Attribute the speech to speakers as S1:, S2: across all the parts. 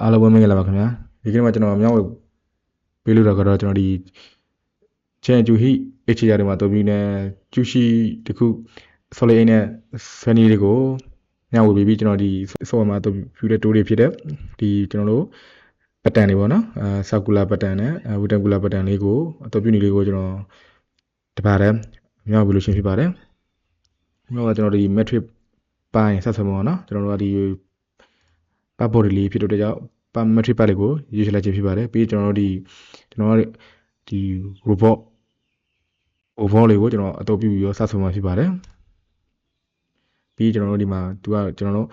S1: အားလုံးပဲမင်္ဂလာပါခင်ဗျာဒီကနေ့မှာကျွန်တော်မြောက်ဝေပေးလို့တော့ကျွန်တော်ဒီချန်ကျူဟီ HDR တွေမှာတော်ပြီးနေကျူရှိတခု solid A နဲ့ sunny တွေကိုမြောက်ဝေပြီးကျွန်တော်ဒီ software မှာတော်ပြီးတဲ့တိုးတွေဖြစ်တဲ့ဒီကျွန်တော်တို့ pattern တွေပေါ့နော်circular pattern နဲ့ rectangular pattern လေးကိုအတော်ပြုနေလေးကိုကျွန်တော်တပါးတယ်မြောက်ဝေလို့ရှင်းဖြစ်ပါတယ်မြောက်ကကျွန်တော်ဒီ metric ပိုင်းဆက်ဆံမှာပေါ့နော်ကျွန်တော်တို့ကဒီပတ်ပေါ်လေးဖြစ်တဲ့ကြောင့် metric ပတ်လေးကိုရွေးချယ်လိုက်ခြင်းဖြစ်ပါတယ်ပြီးကျွန်တော်တို့ဒီ robot overall လေးကိုကျွန်တော်အသုံးပြုပြီးတော့ဆက်ဆုံးမှာဖြစ်ပါတယ်ပြီးကျွန်တော်တို့ဒီမှာသူကကျွန်တော်တို့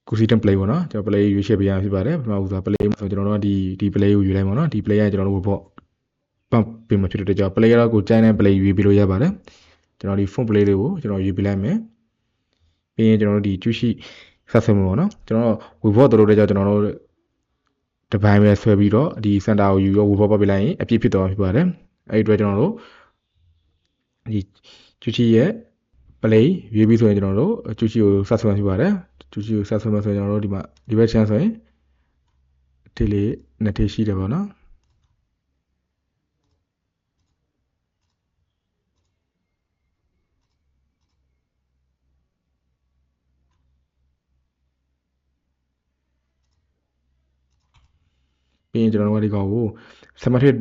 S1: custom play ပေါ့နော်ကျွန်တော် play ရွေးချယ်ပေးရမှာဖြစ်ပါတယ်ပထမဦးစွာ play ဆိုကျွန်တော်တို့ကဒီ play ကိုယူလိုက်ပါတော့ဒီ play ကကျွန်တော်တို့ robot ပတ်ပေးမှာဖြစ်တဲ့ကြောင့် play ကတော့ကိုကြိုင်းတဲ့ play ရွေးပေးလို့ရပါတယ်ကျွန်တော်ဒီ font play လေးကိုကျွန်တော်ရွေးပေးလိုက်မယ်ပြီးရင်ကျွန်တော်တို့ဒီကျူရှိဆက်ဆုံးမှာပေါ့နော်ကျွန်တော် robot တို့တဲ့ကြောင့်ကျွန်တော်တို့တပိုင်းပဲဆွဲပြီးတော့ဒီ center ကိုယူရော robot ပတ်ပေးလိုက်ရင်အပြည့်ဖြစ်သွားမှာဖြစ်ပါတယ်အဲ့ဒီအတွက်ကျွန်တော်တို့ဒီကျူချီရဲ့ play ရွေးပြီးဆိုရင်ကျွန်တော်တို့ကျူချီကိုဆက်ဆုံးဖြစ်ပါတယ်ကျူချီကိုဆက်ဆုံးဆိုရင်ကျွန်တော်တို့ဒီမှာဒီဘက် chance ဆိုရင်ဒီလေးနှစ်ထည့်ရှိတယ်ပေါ့နော်ပြီးရင်ကျွန်တော်တို့ဒီကောင်ကို symmetric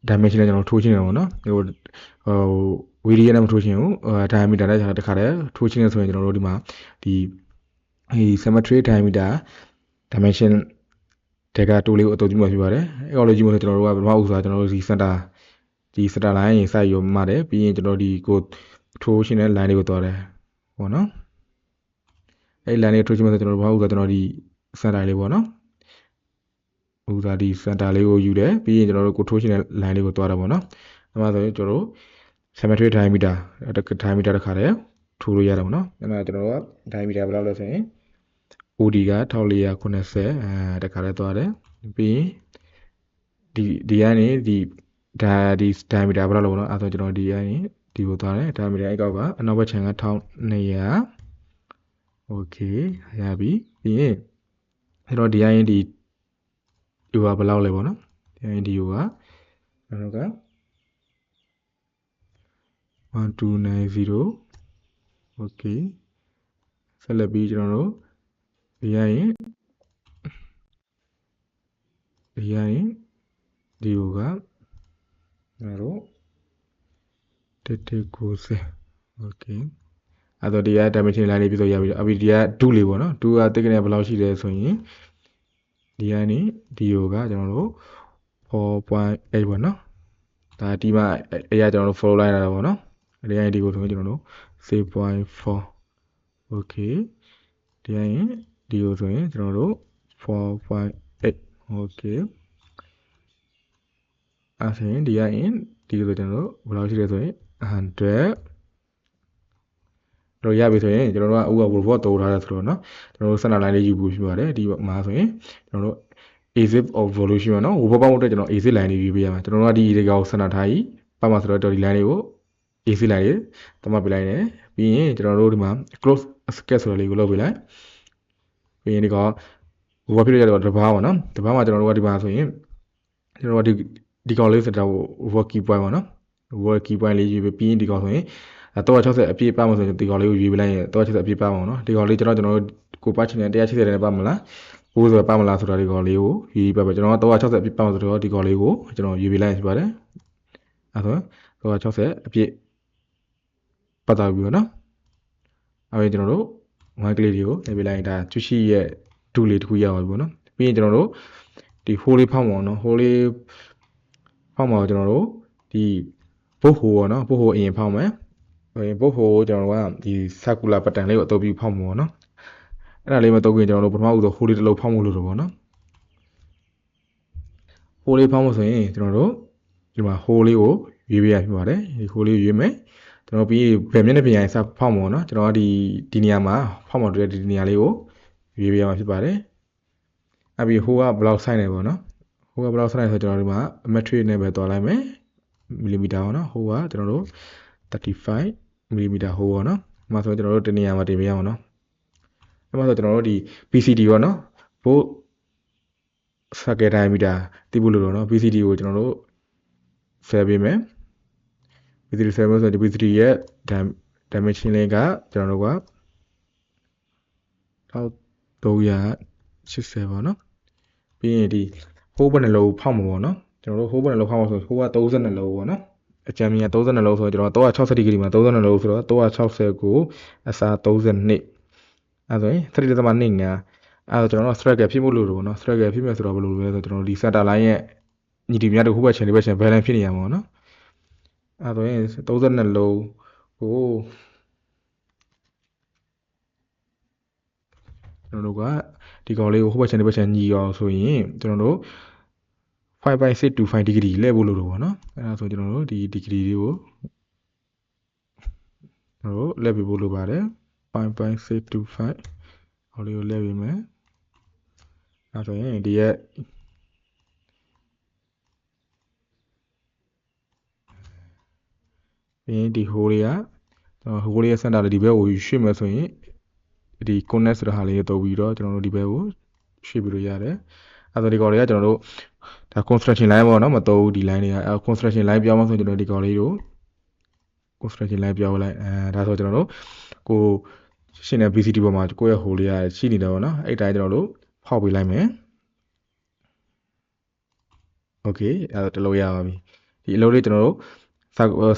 S1: dimension နဲ့ကျွန်တော်ထိုးချင်းတယ်ပေါ့နော်ဟိုဝီဒီယိုနဲ့မထိုးချင်းဘူးdiameter နဲ့တခါတည်းထိုးချင်းနေဆိုရင်ကျွန်တော်တို့ဒီမှာဒီ symmetric diameter dimension တကတိုးလေးကိုအသုံးပြုမှာဖြစ်ပါတယ်အဲ့ကောင်လေးကြီးမို့ဆိုကျွန်တော်တို့ကပထမဦးစွာကျွန်တော်တို့ဒီ center line ရင်စိုက်ရောမှတယ်ပြီးရင်ကျွန်တော်ဒီကိုထိုးချင်းတဲ့ line လေးကိုတွားတယ်ပေါ့နော်အဲ့ line လေးထိုးချင်းမို့ဆိုကျွန်တော်တို့ပထမဦးစွာကျွန်တော်ဒီ center လေးပေါ့နော်ဦးစားဒီ center လေးကိုယူတယ်ပြီးရင်ကျွန်တော်တို့ကိုထိုးရှင်တဲ့ line လေးကိုတွားတာပေါ့နော်အဲ့မှာဆိုရင်ကျွန်တော်တို့ symmetric diameter တစ်ခါတည်းထိုးလို့ရတာပေါ့နော်အဲ့မှာကျွန်တော်တို့က diameter ဘယ်လောက်လဲဆိုရင် OD က1480တစ်ခါတည်းတွားတယ်ပြီးရင်ဒီကနေဒီ diameter ဘယ်လောက်လဲပေါ့နော်အဲ့ဆိုကျွန်တော်ဒီကနေဒီကိုတွားတယ် diameter အဲ့ကောက်ကအနောက်ဘက်ခြမ်းက1200 okay ရပြီပြီးရင်ကျွန်တော်ဒီကနေဒီကဘယ်လောက်လဲပေါ့နော်ဒီကကျွန်တော်က1290 okay ဆက်လက်ပြီးကျွန်တော်တို့ဒီရရင်ဒီကကျွန်တော်တို့190 okay အဲ့တော့ဒီက dimension line လေးပြည့်စုံရပြီအပြီးဒီက2လေးပေါ့နော်2ကတိတ်ကနေဘယ်လောက်ရှိလဲဆိုရင်ဒီကနေဒီကကျွန်တော်တို့ 4.8 ပေါ့နော်ဒါဒီမှာအဲ့ရကျွန်တော်တို့ follow line လာတာပေါ့နော်ဒီကနေဒီကိုဆိုရင်ကျွန်တော်တို့ 6.4 okay ဒီရင်ဒီကိုဆိုရင်ကျွန်တော်တို့ 4.8 okay အဲ့ဆိုရင်ဒီရင်ဒီကိုဆိုကျွန်တော်တို့ဘယ်လောက်ရှိလဲဆိုရင်100တော့ရပြီဆိုရင်ကျွန်တော်တို့ကအခုက robot တိုးထားတယ်ဆိုတော့เนาะကျွန်တော်တို့ center line လေးယူဖို့ဖြစ်ပါတယ်ဒီမှာဆိုရင်ကျွန်တော်တို့ exit of evolution เนาะ robot ပေါက်တဲ့ကျွန်တော် exit line လေးယူပေးရမှာကျွန်တော်တို့ကဒီဒီကောင် center ထားကြီးပတ်မှာဆိုတော့ဒီ line လေးကို exit line လေးသတ်မှတ်ပေးလိုက်တယ်ပြီးရင်ကျွန်တော်တို့ဒီမှာ close sketch ဆိုတဲ့လေးကိုလုပ်ပေးလိုက်ပြီးရင်ဒီကောင် robot ဖြစ်တဲ့တော့တဘာပေါ့เนาะတဘာမှာကျွန်တော်တို့ကဒီမှာဆိုရင်ကျွန်တော်တို့ဒီကောင်လေးစတာကို work key point ပေါ့เนาะ work key point လေးယူပြီးရင်ဒီကောင်ဆိုရင်360အပြည့်ပတ်မှာဆိုရင်ဒီကောင်လေးကိုရွေးပေးလိုက်ရင်360အပြည့်ပတ်မှာเนาะဒီကောင်လေးကျွန်တော်ကိုပတ်ချင်တဲ့180နဲ့ပတ်မလား90ပတ်မလားဆိုတာဒီကောင်လေးကိုရွေးပတ်ပဲကျွန်တော်က360အပြည့်ပတ်မှာဆိုတော့ဒီကောင်လေးကိုကျွန်တော်ရွေးပေးလိုက်ဖြစ်ပါတယ်အဲ့ဆို360အပြည့်ပတ်သွားပြီပေါ့เนาะအဲ့ကျွန်တော်တို့ one click လေးကိုနေပေးလိုက်ရင်ဒါကျူရှိရဲ့2လေးတစ်ခုရပါပြီပေါ့เนาะပြီးရင်ကျွန်တော်တို့ဒီ hole လေးဖောက်မှာเนาะ hole လေးဖောက်မှာကျွန်တော်တို့ဒီဘုတ်ဟိုပေါ့เนาะဘုတ်ဟိုအရင်ဖောက်မယ်ဘုတ်ဟိုကျွန်တော်တို့ကဒီ circular pattern လေးကိုအသုံးပြုဖောက်မှာပေါ့နော်အဲ့ဒါလေးမသုံးခင်ကျွန်တော်တို့ပထမဦးဆုံးဟိုလေးတစ်လုံးဖောက်မှုလို့တော့ပေါ့နော်ဟိုလေးဖောက်မှုဆိုရင်ကျွန်တော်တို့ဒီမှာဟိုလေးကိုရွေးပေးရဖြစ်ပါတယ်ဒီဟိုလေးကိုရွေးမယ်ကျွန်တော်ပြီးဗယ်မျက်နှာပြင်ရင်စဖောက်မှာပေါ့နော်ကျွန်တော်ကဒီနေရာမှာဖောက်မှာတွေ့တဲ့ဒီနေရာလေးကိုရွေးပေးရမှာဖြစ်ပါတယ်အဲ့ပြီးဟိုကဘလောက်ဆိုင်နေပေါ့နော်ဟိုကဘလောက်ဆိုင်နေဆိုကျွန်တော်ဒီမှာ metric နဲ့ပဲတွားလိုက်မယ်မီလီမီတာပေါ့နော်ဟိုကကျွန်တော်တို့35 millimeter ဟိုပေါ့နော်။မှာဆိုကျွန်တော်တို့တနေရာမှာတင်ပေးရအောင်နော်။အဲ့မှာဆိုကျွန်တော်တို့ဒီ PCD ပေါ့နော်။ဘို့ circuit diameter သိဖို့လို့တော့နော် BCD ကိုကျွန်တော်တို့ဆယ်ပေးမယ် BCD ဆယ်မယ်ဆိုတော့ BCD ရဲ့ dimension လေးကကျွန်တော်တို့က1380ပေါ့နော်ပြီးရင်ဒီ hole ဘယ်နှလုံးဖောက်မှာပေါ့နော်ကျွန်တော်တို့ hole ဘယ်နှလုံးဖောက်မှာဆို hole က32လုံးပေါ့နော်အကြမ်းမြင်က32လုံးဆိုတော့ကျွန်တော်360ဒီဂရီမှာ32လုံးဆိုတော့360ကိုအစား32အဲ့ဆိုရင်3.2ညာအဲ့တော့ကျွန်တော်တို့ thread ကဖြစ်ဖို့လို့ပေါ့နော် thread ကဖြစ်မယ်ဆိုတော့ဘယ်လိုလဲဆိုတော့ကျွန်တော်ဒီ center line ရဲ့ညီတီများတို့ဟိုဘက် channel ဘက် channel balance ဖြစ်နေရမှာပေါ့နော်အဲ့ဆိုရင်32လုံးကိုကျွန်တော်တို့ကဒီကောင်လေးကိုဟိုဘက် channel ဘက် channel ညီအောင်ဆိုရင်ကျွန်တော်တို့5.625 degree လဲဖို့လို့ပေါ့နော်အဲ့ဒါဆိုကျွန်တော်တို့ဒီ degree လေးကိုကျွန်တော်တို့လဲပေးဖို့လိုပါတယ် 5.625 ဟောလေးကိုလဲပေးမယ်အဲ့ဆိုရင်ဒီရဲ့ပြီးရင်ဒီ hole လေးကကျွန်တော် hole လေးရဲ့ center လေးဒီဘက်ကိုရွှေ့မယ်ဆိုရင်ဒီ connect ဆိုတဲ့ဟာလေးကိုတုပ်ပြီးတော့ကျွန်တော်တို့ဒီဘက်ကိုရွှေ့ပြီးလို့ရတယ်အဲ့ဆိုဒီကောင်လေးကကျွန်တော်တို့ဒါ construction line ပေါ့နော်မတော်ဘူးဒီ line တွေက construction line ပြောင်းမှဆိုကျွန်တော်ဒီကောင်လေးကို construction line ပြောင်းလိုက်ဒါဆိုကျွန်တော်တို့ကိုရှင်းတဲ့ BCD ပေါ်မှာကိုယ့်ရဲ့ hole လေးကရှိနေတယ်ပေါ့နော်အဲ့တိုင်းကျွန်တော်တို့ဖောက်ပေးလိုက်မယ် okay အဲ့တော့တလို့ရပါပြီဒီအလုပ်လေးကျွန်တော်တို့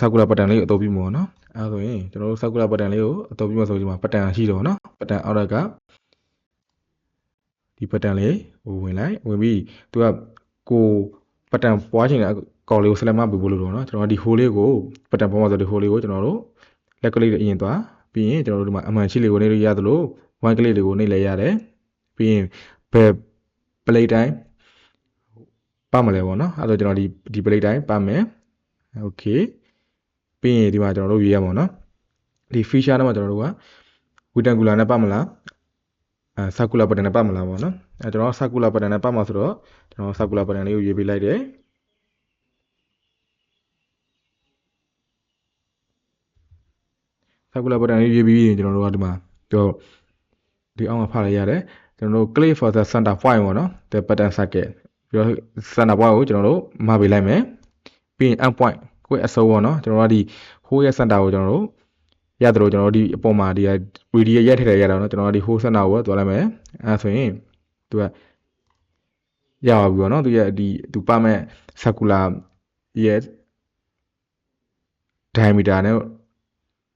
S1: circular pattern လေးကိုအသုံးပြုမှာပေါ့နော်အဲ့ဆိုရင်ကျွန်တော်တို့ circular pattern လေးကိုအသုံးပြုမှာဆိုဒီမှာ pattern ရှိတယ်ပေါ့နော် pattern အောက်ကဒီ pattern လေးကိုဝင်လိုက်ဝင်ပြီးသူကကို pattern ပွားချင်တဲ့ကောင်လေးကို select မပေးဖို့လို့တော့နော်ကျွန်တော်ဒီ hole လေးကို pattern ပေါ်မှာဆိုဒီ hole လေးကိုကျွန်တော်တို့လက်ကလေးအရင်သွားပြီးရင်ကျွန်တော်တို့ဒီမှာအမှန်ရှိလေးကိုနေလို့ရသလို wine ကလေးတွေကိုနေလဲရတယ်ပြီးရင်ဘယ် plate တိုင်းပတ်မလဲပေါ့နော်အဲ့တော့ကျွန်တော်ဒီ plate တိုင်းပတ်မယ်โอเคပြီးရင်ဒီမှာကျွန်တော်တို့ရွေးရမှာနော်ဒီ feature နဲ့မှာကျွန်တော်တို့က rectangular နဲ့ပတ်မလားcircular pattern နဲ့ပတ်မလားပေါ့နော်အဲကျွန်တော် circular pattern နဲ့ပတ်မှာဆိုတော့ကျွန်တော် circular pattern လေးကိုရွေးပေးလိုက်တယ်circular pattern လေးရွေးပြီးရင်ကျွန်တော်တို့ကဒီမှာဒီအောက်မှာဖတ်လိုက်ရတယ်ကျွန်တော်တို့ click for the center point ပေါ့နော် the pattern circle ပြီးတော့ center point ကိုကျွန်တော်တို့မှားပေးလိုက်မယ်ပြီးရင် end point ကိုအစုံပေါ့နော်ကျွန်တော်တို့ဒီ hole ရဲ့ center ကိုကျွန်တော်တို့ရတယ်လို့ကျွန်တော်တို့ဒီအပေါ်မှာဒီ 3D ရဲ့ရိုက်ထည့်လိုက်ရတာเนาะကျွန်တော်တို့ဒီ hole center ကိုသွားလိုက်မယ်အဲဆိုရင်သူကရပါပြီပေါ့เนาะသူရဲ့ဒီသူပတ်မဲ့ circular ရဲ့ diameter နဲ့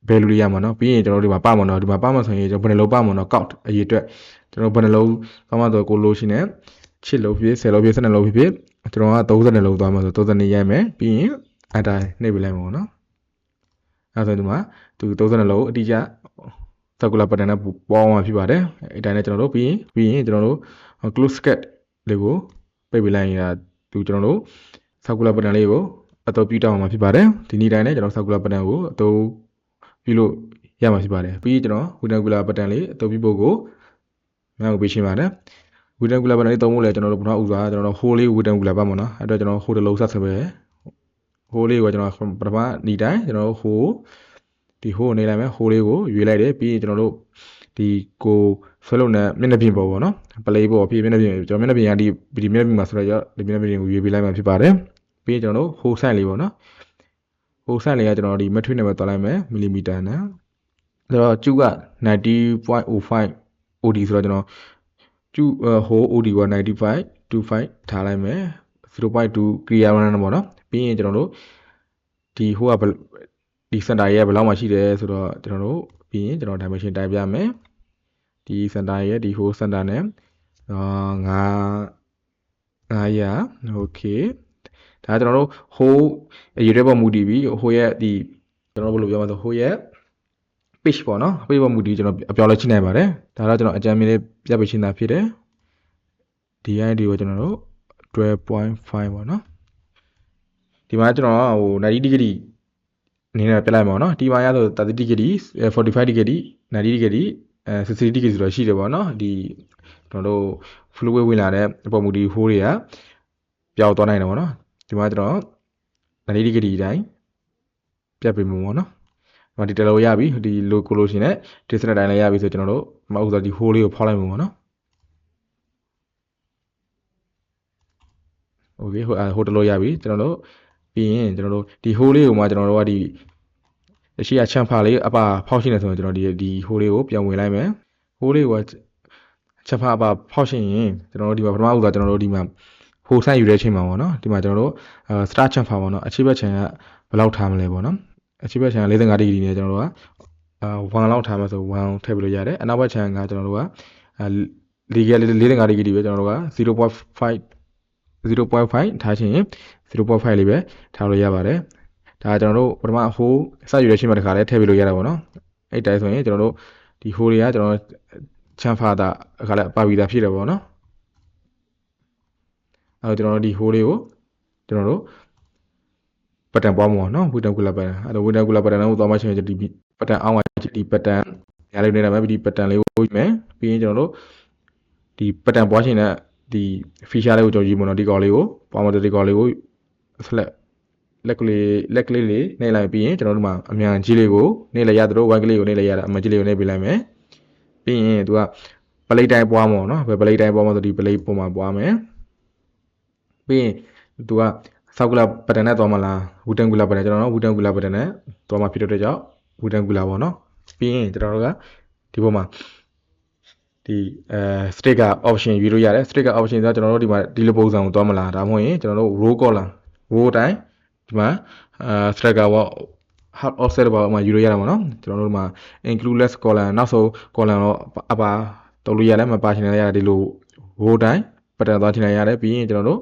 S1: value လေးရမှာเนาะပြီးရင်ကျွန်တော်တို့ဒီမှာပတ်မှာเนาะဒီမှာပတ်မှာဆိုရင်ကျွန်တော်ဘယ်နှလုံးပတ်မှာเนาะ count အရေးအတွက်ကျွန်တော်ဘယ်နှလုံးပတ်မှာဆိုကိုလို့ရှိနေ6လုံးဖြစ်10လုံးဖြစ်12လုံးဖြစ်ကျွန်တော်က30လုံးသွားမှာဆို30ရိုက်မယ်ပြီးရင်အတိုင်းနှိပ်ပေးလိုက်မှာပေါ့เนาะအဲဆိုဒီမှာသူ32လုံးအတိအကျ circular pattern နဲ့ပေါင်းမှာဖြစ်ပါတယ်အဲ့တိုင်းနဲ့ကျွန်တော်တို့ပြီးရင်ကျွန်တော်တို့ close cut လေးကိုပိတ်ပေးလိုက်ရင်သူကျွန်တော်တို့ circular pattern လေးကိုအသုံးပြုတောင်းမှာဖြစ်ပါတယ်ဒီနေ့တိုင်းနဲ့ကျွန်တော် circular pattern ကိုအသုံးပြုလို့ရမှာဖြစ်ပါတယ်ပြီးကျွန်တော် rectangular pattern လေးအသုံးပြုဖို့ကိုများကိုပေးရှင်းပါတယ် rectangular pattern လေးသုံးဖို့လဲကျွန်တော်တို့ပထမဦးစွာကျွန်တော်တို့ hole လေး rectangular ပါမှာနော်အဲ့တော့ကျွန်တော် hole တစ်လုံးဆက်ဆက်ပဲ hole လေးကိုကျွန်တော်ပထမနေ့တိုင်းကျွန်တော်တို့ hole ဒီ hole နေလိုက်မယ် hole လေးကိုရွေးလိုက်တယ်ပြီးရင်ကျွန်တော်တို့ဒီကိုဆွဲလုံးနဲ့မျက်နှာပြင်ပေါ်ပေါ့နော် play ပေါ်ဖြစ်မျက်နှာပြင်ကျွန်တော်မျက်နှာပြင်ကဒီမျက်နှာပြင်မှာဆိုတော့ဒီမျက်နှာပြင်ကိုရွေးပေးလိုက်မှဖြစ်ပါတယ်ပြီးရင်ကျွန်တော်တို့ hole size လေးပေါ့နော် hole size လေးကကျွန်တော်ဒီ metric နဲ့ပဲတွားလိုက်မယ် millimeter နဲ့အဲ့တော့ကျူက 90.05 OD ဆိုတော့ကျွန်တော်ကျူ hole OD က 95.25 ထားလိုက်မယ် 0.2 clear run ပေါ့နော်ပြီးရင်ကျွန်တော်တို့ဒီ hole ကဒီ center ရဲ့ဘယ်လောက်မှရှိတယ်ဆိုတော့ကျွန်တော်တို့ပြီးရင်ကျွန်တော် dimension တိုင်းပြမယ်ဒီ center ရဲ့ဒီ hole center နဲ့900 okay ဒါကျွန်တော်တို့ hole အရေးတဲ့ပေါ်မူတည်ပြီး hole ရဲ့ဒီကျွန်တော်ဘယ်လိုပြောမလဲဆို hole ရဲ့ pitch ပေါ့နော် pitch ပေါ်မူတည်ကျွန်တော်အပြောင်းလဲချိနိုင်ပါတယ်ဒါတော့ကျွန်တော်အကြမ်းမြင်လေးပြပေးရှင်းတာဖြစ်တယ်ဒီ ID ကိုကျွန်တော်တို့ 12.5 ပေါ့နော်ဒီမှာကျွန်တော်ဟို90 degree အနေနဲ့ပြလိုက်ပါတော့ဒီမှာရဆို30 degree 45 degree 90 degree 60 degree ဆိုတော့ရှိတယ်ပေါ့နော်ဒီကျွန်တော်တို့ fluid ဝင်လာတဲ့အပေါ်မူဒီ hole တွေကပြောင်းသွားနိုင်တယ်ပေါ့နော်ဒီမှာကျွန်တော်90 degree တိုင်းပြတ်ပေးမှာပေါ့နော်ဒီမှာဒီတလို့ရပြီဒီ local လို့ရှိရင် distance တိုင်းလည်းရပြီဆိုကျွန်တော်တို့မဟုတ်ဆိုဒီ hole လေးကိုဖောက်လိုက်မှာပေါ့နော် okay ဟိုတလို့ရပြီကျွန်တော်တို့ပြီးရင်ကျွန်တော်တို့ဒီ hole လေးကိုမှကျွန်တော်တို့ကဒီအရှိကချမ်းဖာလေးအပါဖောက်ရှင်းနေဆိုရင်ကျွန်တော်ဒီ hole လေးကိုပြန်ဝင်လိုက်မယ် hole လေးကိုချမ်းဖာအပါဖောက်ရှင်းရင်ကျွန်တော်တို့ဒီမှာပထမဦးစွာကျွန်တော်တို့ဒီမှာ hole ဆိုင်ယူတဲ့အချိန်မှာပေါ့နော်ဒီမှာကျွန်တော်တို့start ချမ်းဖာပေါ့နော်အခြေဘက်ချမ်းကဘယ်လောက်ထားမလဲပေါ့နော်အခြေဘက်ချမ်းက45ဒီဂရီနဲ့ကျွန်တော်တို့က1လောက်ထားမှဆို1ထည့်ပြီးလို့ရတယ်အနောက်ဘက်ချမ်းကကျွန်တော်တို့က45ဒီဂရီပဲကျွန်တော်တို့က 0.5 ထားခြင်း 0.5 လေးပဲထားလို့ရပါတယ်ဒါကျွန်တော်တို့ပထမ hole စယူတဲ့ချိန်မှာတစ်ခါလဲထည့်ပြီးလို့ရတာပေါ့နော်အဲ့တိုင်းဆိုရင်ကျွန်တော်တို့ဒီ hole တွေကကျွန်တော်ချမ်းဖာတာအခါလဲပါပြီးသားဖြစ်တယ်ပေါ့နော်အဲ့တော့ကျွန်တော်တို့ဒီ hole လေးကိုကျွန်တော်တို့ပတ်တန်ပွားမှာနော်ဝီတန်ကူလာပတ်တန်အဲ့တော့ဝီတန်ကူလာပတ်တန်ကိုသွားမှချင်းဒီပတ်တန်အောင်းကဒီပတ်တန်ညာလေးနေတာပဲဒီပတ်တန်လေးကိုယူမယ်ပြီးရင်ကျွန်တော်တို့ဒီပတ်တန်ပွားခြင်းနဲ့ဒီ feature လေးကိုကျွန်တော်ယူမလို့ဒီကောင်လေးကိုပွားမတဲ့ဒီကောင်လေးကို select လက်ကလေးလေးနှိပ်လိုက်ပြီးရင်ကျွန်တော်တို့မှာအမြန်ကြီးလေးကိုနှိပ်လိုက်ရသလို white ကလေးကိုနှိပ်လိုက်ရတာအမြန်ကြီးလေးကိုနှိပ်ပေးလိုက်မယ်ပြီးရင်သူကပလိတ်တိုင်းပွားမှာနော်ပလိတ်တိုင်းပွားမှာဆိုဒီပလိတ်ပုံမှာပွားမယ်ပြီးရင်သူကဆောက်ကလာပတ်တန်နဲ့သွားမလားဝူတန်ကူလာပတ်တန်ကျွန်တော်တို့ဝူတန်ကူလာပတ်တန်နဲ့သွားမှာဖြစ်တဲ့ကြောင့်ဝူတန်ကူလာပေါ့နော်ပြီးရင်ကျွန်တော်တို့ကဒီပုံမှာဒီsticker option ယူလို့ရတယ် sticker option ဆိုတော့ကျွန်တော်တို့ဒီမှာဒီလိုပုံစံကိုသွားမလားဒါမှမဟုတ်ရင်ကျွန်တော်တို့ row column row တိုင်းဒီမှာsticker ပေါ့ hard offset ပေါ့မှာယူလို့ရတာပေါ့နော်ကျွန်တော်တို့ဒီမှာ include less column နောက်ဆုံး column တော့အပါတော်လို့ရတယ်မပါချင်လည်းရတယ်ဒီလို row တိုင်းပတ်တန်သွားချင်လည်းရတယ်ပြီးရင်ကျွန်တော်တို့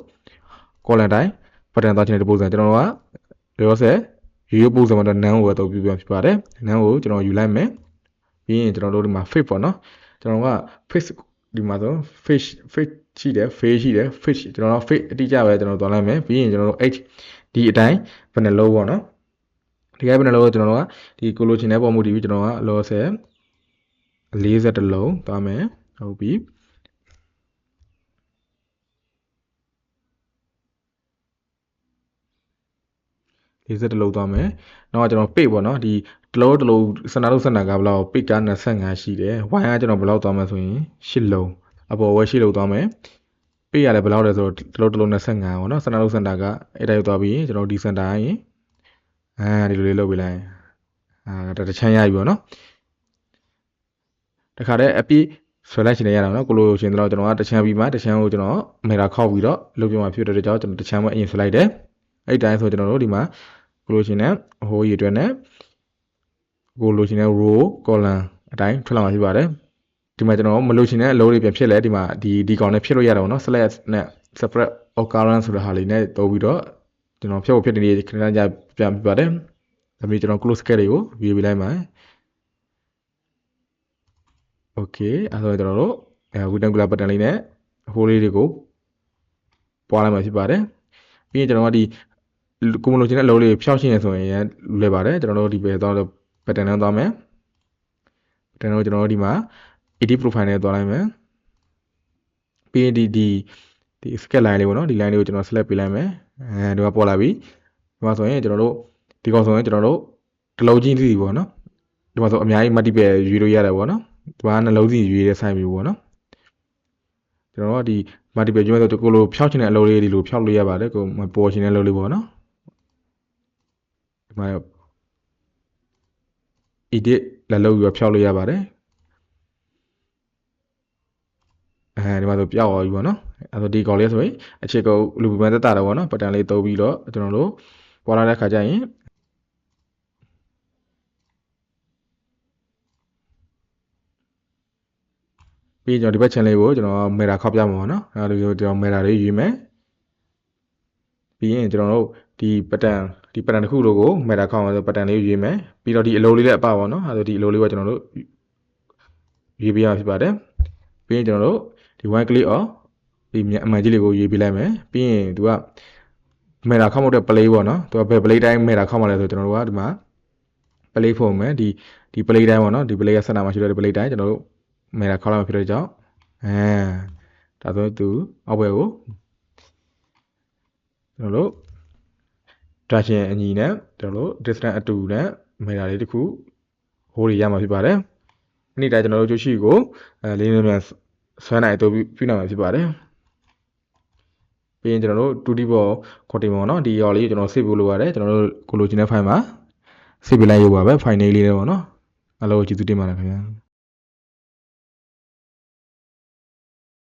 S1: column တိုင်းပတ်တန်သွားချင်တဲ့ပုံစံကျွန်တော်တို့ကလောဆယ်ရိုးပုံစံမှာတော့ none ကိုတော့ပြပြဖြစ်ပါတယ် none ကိုကျွန်တော်ယူလိုက်မယ်ပြီးရင်ကျွန်တော်တို့ဒီမှာ fit ပေါ့နော်ကျွန်တော်က face ဒီမှာဆို face ရှိတယ် face ရှိတယ် face ကျွန်တော်တို့ face အတိအကျပဲကျွန်တော်သွားလိုက်မယ်ပြီးရင်ကျွန်တော်တို့ h ဒီအတိုင်းဘယ်နှလုံးပေါ့နော်ဒီကဲဘယ်နှလုံးကိုကျွန်တော်တို့ကဒီကိုလိုချင်တဲ့ပုံမူတည်ပြီးကျွန်တော်ကလောဆယ်40လုံးသွားမယ်ဟုတ်ပြီ40လုံးသွားမယ်နောက်ကကျွန်တော်ပိတ်ပေါ့နော်ဒီတလုံးစနာလို့စနာကဘယ်လောက်ပိတ်က25ရှိတယ် y ကကျွန်တော်ဘယ်လောက်သွားမလဲဆိုရင်8လုံးအပေါ်ဝဲ8လုံးသွားမယ်ပိတ်ရတယ်ဘယ်လောက်လဲဆိုတော့တလုံး25ပေါ့နော်စနာလို့စနာကအဲ့တိုင်းသွားပြီးကျွန်တော်ဒီစင်တာရင်ဒီလိုလေးလုပ်ပေးလိုက်တချမ်းရပြီပေါ့နော်တခါတည်းအပြည့်ဆွဲလိုက်ချင်ရတာနော်ကိုလိုရှင်တော့ကျွန်တော်ကတချမ်းပြီးမှတချမ်းကိုကျွန်တော်အမေရာခောက်ပြီးတော့လုပ်ပြမှာဖြစ်တဲ့ကြောင့်ကျွန်တော်တချမ်းပဲအရင်ဆွဲလိုက်တယ်အဲ့တိုင်းဆိုကျွန်တော်တို့ဒီမှာကိုလိုရှင်နဲ့ဟိုးရည်အတွက်နဲ့ကိုလိုရှင်နဲ့ row column အတိုင်းထွက်လာမှာဖြစ်ပါတယ်ဒီမှာကျွန်တော်မလိုချင်တဲ့အလုပ်တွေပြန်ဖြစ်လဲဒီမှာဒီကောင်နဲ့ဖြစ်လို့ရတာပေါ့နော် select နဲ့ separate occurrence ဆိုတဲ့ဟာလေးနဲ့တိုးပြီးတော့ကျွန်တော်ဖြုတ်ဖြစ်နေခဏကြာပြန်ပြပါတယ်ဒါမျိုးကျွန်တော် close scale တွေကိုရေးပေးလိုက်မှာ okay အဲ့တော့ကျွန်တော်တို့rectangular pattern လေးနဲ့ hole လေးတွေကိုပွားလိုက်မှာဖြစ်ပါတယ်ပြီးရင်ကျွန်တော်ကဒီကိုမလိုချင်တဲ့အလုပ်လေးဖြောက်ရှင်းရဆိုရင်လွယ်ပါတယ်ကျွန်တော်တို့ဒီပဲသွားတော့ pattern နဲ့သွားမယ် pattern ကိုကျွန်တော်တို့ဒီမှာ edit profile နဲ့သွားလိုက်မယ်ပြီးရင်ဒီ sketch line လေးပေါ့နော်ဒီ line လေးကိုကျွန်တော် select ပေးလိုက်မယ်ဒီမှာပေါ်လာပြီဒီမှာဆိုရင်ကျွန်တော်တို့ဒီကောင်ဆိုရင်ကျွန်တော်တို့တစ်လုံးချင်းစီပေါ့နော်ဒီမှာဆိုအများကြီး multiple ရွေးလို့ရတယ်ပေါ့နော်ဒီမှာနှလုံးစီရွေးတဲ့ size မျိုးပေါ့နော်ကျွန်တော်တို့ဒီ multiple ကျွမ်းဆိုကိုလိုဖြောက်ချင်တဲ့အလုပ်လေးဒီလိုဖြောက်လို့ရပါတယ်ကိုပေါ်ချင်တဲ့အလုပ်လေးပေါ့နော်ဒီမှာ edit လည်းလုပ်ပြီးဖြောက်လို့ရပါတယ်ဒီမှာဆိုပြောက်သွားပြီပေါ့နော်အဲ့တော့ဒီကောင်လေးဆိုရင်အခြေကုပ်လူပန်သက်တာတော့ပေါ့နော်ပတ်တန်လေးတုံးပြီးတော့ကျွန်တော်တို့ပေါ်လာတဲ့ခါကျရင်ပြီးကျွန်တော်ဒီဘက် channel လေးကိုကျွန်တော်မေရာခောက်ပြမှာပေါ့နော်အဲ့လိုကျွန်တော်မေရာလေးယူမယ်ပြီးရင်ကျွန်တော်တို့ဒီပတ်တန်တစ်ခုလိုကိုမေရာခောက်မှာဆိုပတ်တန်လေးယူမယ်ပြီးတော့ဒီအလုံးလေးလည်းအပပေါ့နော်အဲ့ဒါဒီအလုံးလေးကကျွန်တော်တို့ယူပြရဖြစ်ပါတယ်ပြီးရင်ကျွန်တော်တို့ဒီ one click off ဒီအမှန်ကြီးလေးကိုရေးပေးလိုက်မယ်ပြီးရင်သူကမေရာခောက်မတဲ့ play ပေါ့နော်သူကဘယ် play တိုင်းမေရာခောက်မှလဲဆိုကျွန်တော်တို့ကဒီမှာ play ဖုန်းမယ်ဒီ play တိုင်းပေါ့နော်ဒီ play ရဲ့စနမှာရှိတဲ့ play တိုင်းကျွန်တော်တို့မေရာခောက်လိုက်မှာဖြစ်တဲ့ကြောင့်ဒါဆိုသူအောက်ဘက်ကိုကျွန်တော်တို့ direction အညီနဲ့ကျွန်တော်တို့ distance အတူနဲ့မေရာလေးတစ်ခုဟိုးရမှာဖြစ်ပါတယ်။အဲ့ဒီတိုင်းကျွန်တော်တို့ကြိုးရှိကိုလေးနည်းများဆွဲနိုင်တော့ပြနိုင်မှာဖြစ်ပါတယ် ပြီးရင်ကျွန်တော်တို့2D ပေါ်ခေါ်တင်ပါတော့ဒီရောလေးကိုကျွန်တော် save လုပ်ရတယ်ကျွန်တော်တို့ကိုလိုချင်တဲ့ file မှာ save လိုက်ရုပ်ပါပဲ file name လေးနဲ့ပေါ့နော်အားလုံးကျေးဇူးတင်ပါတယ်ခင်ဗျာ